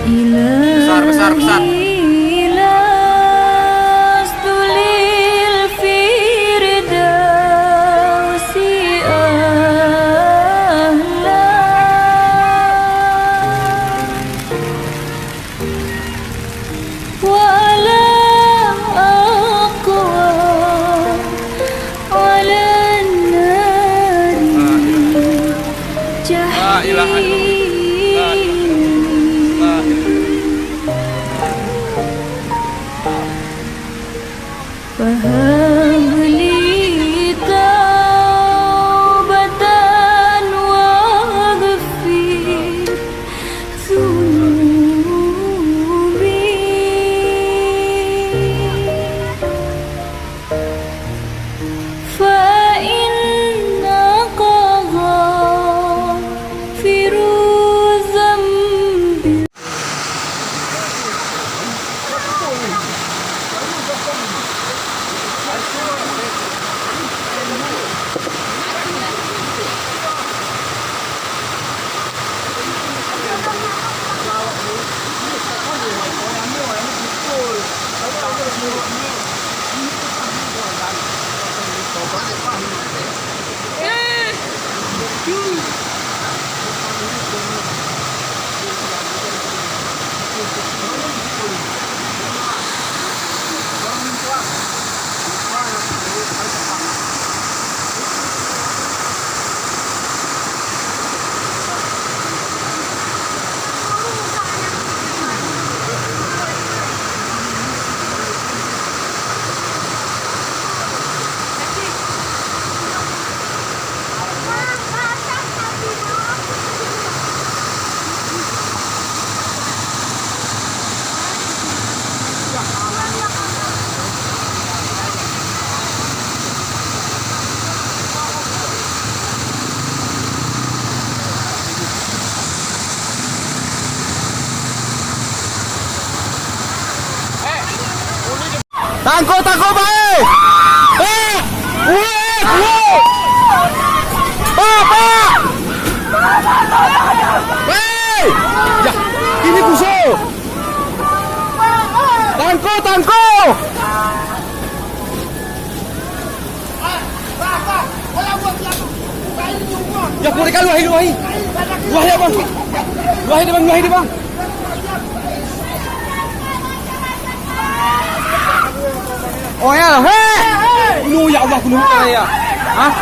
Besar, besar, besar. La ilaha illallah. La فهب لي توبة واغفر ذنوبي فإنك غافر ذنبي. Tangkap, tangkap, baik. Pak. Hei, ya, ini busuk. Tangkap, tangkap. Ya, boleh kalau wahai, wahai. Wahai bang. Wahai bang, wahai bang. Oh ya, hei! Ya Allah, kunuh ya. Hah?